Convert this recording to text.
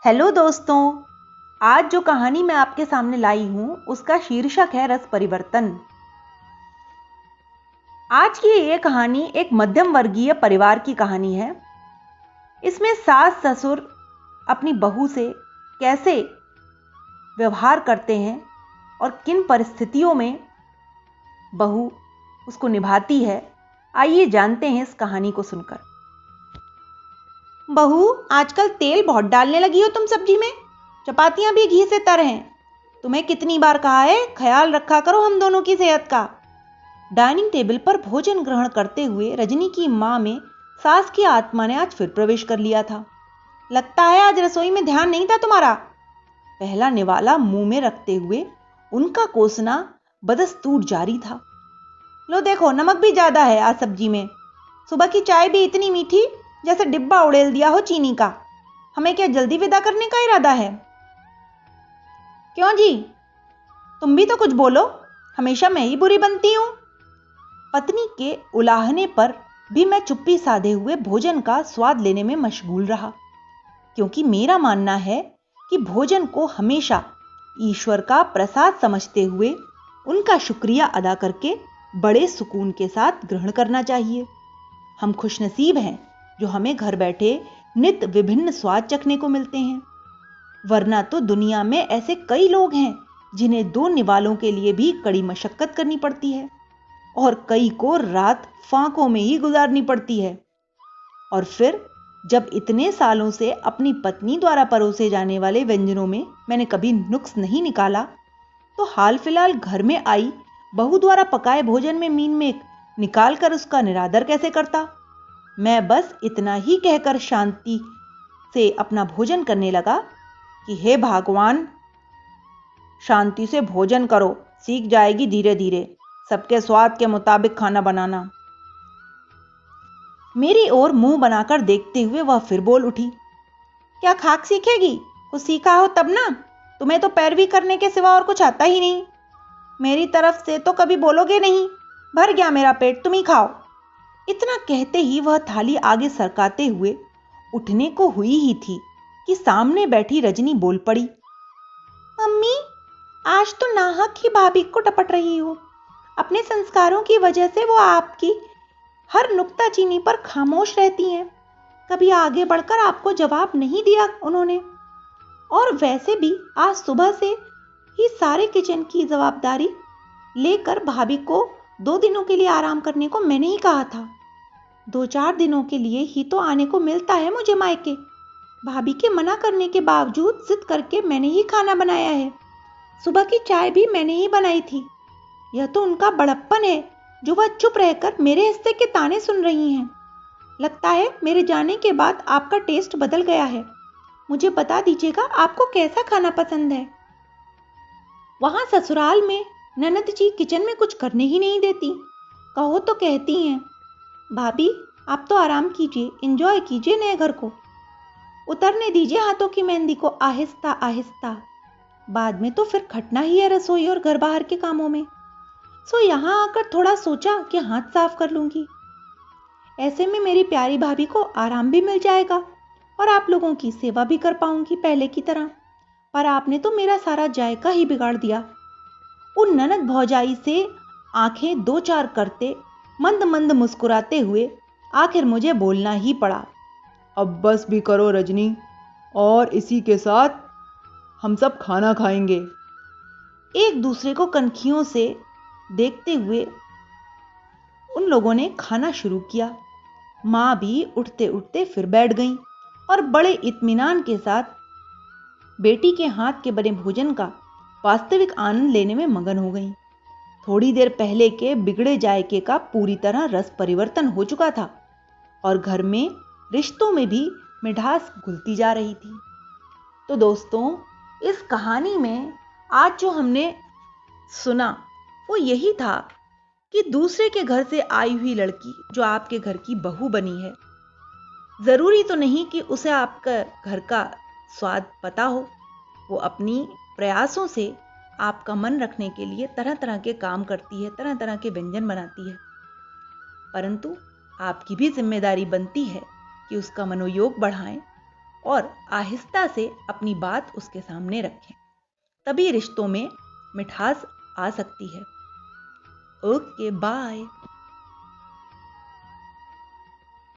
Hello दोस्तों, आज जो कहानी मैं आपके सामने लाई हूं उसका शीर्षक है रस परिवर्तन। आज की ये कहानी एक मध्यम वर्गीय परिवार की कहानी है। इसमें सास ससुर अपनी बहू से कैसे व्यवहार करते हैं और किन परिस्थितियों में बहू उसको निभाती है, आइए जानते हैं इस कहानी को सुनकर। बहू, आजकल तेल बहुत डालने लगी हो तुम सब्जी में। चपातियां भी घी से तर हैं। तुम्हें कितनी बार कहा है ख्याल रखा करो हम दोनों की सेहत का। डाइनिंग टेबल पर भोजन ग्रहण करते हुए रजनी की मां में सास की आत्मा ने आज फिर प्रवेश कर लिया था। लगता है आज रसोई में ध्यान नहीं था तुम्हारा। पहला निवाला मुंह में रखते हुए उनका कोसना बदस्तूर जारी था। लो देखो, नमक भी ज्यादा है आज सब्जी में। सुबह की चाय भी इतनी मीठी जैसे डिब्बा उड़ेल दिया हो चीनी का। हमें क्या जल्दी विदा करने का इरादा है? क्यों जी, तुम भी तो कुछ बोलो, हमेशा मैं ही बुरी बनती हूं। पत्नी के उलाहने पर भी मैं चुप्पी साधे हुए भोजन का स्वाद लेने में मशगूल रहा, क्योंकि मेरा मानना है कि भोजन को हमेशा ईश्वर का प्रसाद समझते हुए उनका शुक्रिया अदा करके बड़े सुकून के साथ ग्रहण करना चाहिए। हम खुशनसीब हैं जो हमें घर बैठे नित्य विभिन्न स्वाद चखने को मिलते हैं, वरना तो दुनिया में ऐसे कई लोग हैं जिन्हें दो निवालों के लिए भी कड़ी मशक्कत करनी पड़ती है और कई को रात फांकों में ही गुजारनी पड़ती है। और फिर जब इतने सालों से अपनी पत्नी द्वारा परोसे जाने वाले व्यंजनों में मैंने कभी नुक्स नहीं निकाला, तो हाल फिलहाल घर में आई बहू द्वारा पकाए भोजन में मीन मेख निकाल कर उसका निरादर कैसे करता। मैं बस इतना ही कहकर शांति से अपना भोजन करने लगा कि हे भगवान, शांति से भोजन करो, सीख जाएगी धीरे धीरे सबके स्वाद के मुताबिक खाना बनाना। मेरी ओर मुंह बनाकर देखते हुए वह फिर बोल उठी, क्या खाक सीखेगी? कुछ सीखा हो तब ना। तुम्हें तो पैरवी करने के सिवा और कुछ आता ही नहीं। मेरी तरफ से तो कभी बोलोगे नहीं। भर गया मेरा पेट, तुम ही खाओ। इतना कहते ही वह थाली आगे सरकाते हुए उठने को हुई ही थी कि सामने बैठी रजनी बोल पड़ी, मम्मी, आज तो नाहक ही भाभी को टपट रही हो। अपने संस्कारों की वजह से वो आपकी हर नुक्ताचीनी पर खामोश रहती हैं। कभी आगे बढ़कर आपको जवाब नहीं दिया उन्होंने। और वैसे भी आज सुबह से ही सारे किचन की जवाबदारी लेकर भाभी को 2 दिनों के लिए आराम करने को मैंने ही कहा था। 2-4 दिनों के लिए ही तो आने को मिलता है मुझे मायके। भाभी के मना करने के बावजूद जिद करके मैंने ही खाना बनाया है। सुबह की चाय भी मैंने ही बनाई थी। यह तो उनका बड़प्पन है जो वह चुप रहकर मेरे हिस्से के ताने सुन रही हैं। लगता है मेरे जाने के बाद आपका टेस्ट बदल गया है। मुझे बता दीजिएगा आपको कैसा खाना पसंद है। वहां ससुराल में ननद जी किचन में कुछ करने ही नहीं देती। कहो तो कहती हैं, भाभी आप तो आराम कीजिए, एंजॉय कीजिए नए घर को। उतरने दीजिए हाथों की मेहंदी को आहिस्ता आहिस्ता। बाद में तो फिर खटना ही है रसोई और घर बाहर के कामों में। सो यहाँ आकर थोड़ा सोचा कि हाथ साफ कर लूंगी। ऐसे में मेरी प्यारी भाभी को आराम भी मिल जाएगा और आप लोगों की सेवा भी कर पाऊंगी पहले की तरह। पर आपने तो मेरा सारा जायका ही बिगाड़ दिया। उन ननद भौजाई से आंखें 2-4 करते मंद मंद मुस्कुराते हुए आखिर मुझे बोलना ही पड़ा, अब बस भी करो रजनी, और इसी के साथ हम सब खाना खाएंगे। एक दूसरे को कनखियों से देखते हुए उन लोगों ने खाना शुरू किया। माँ भी उठते उठते फिर बैठ गईं और बड़े इत्मीनान के साथ बेटी के हाथ के बने भोजन का वास्तविक आनंद लेने में मगन हो गईं। थोड़ी देर पहले के बिगड़े जायके का पूरी तरह रस परिवर्तन हो चुका था और घर में रिश्तों में भी मिठास घुलती जा रही थी। तो दोस्तों, इस कहानी में आज जो हमने सुना वो यही था कि दूसरे के घर से आई हुई लड़की जो आपके घर की बहू बनी है, जरूरी तो नहीं कि उसे आपका घर का स्वाद पता हो। वो अपनी प्रयासों से आपका मन रखने के लिए तरह तरह के काम करती है, तरह तरह के व्यंजन बनाती है, परंतु आपकी भी जिम्मेदारी बनती है कि उसका मनोयोग बढ़ाएं और आहिस्ता से अपनी बात उसके सामने रखें। तभी रिश्तों में मिठास आ सकती है। Okay, bye.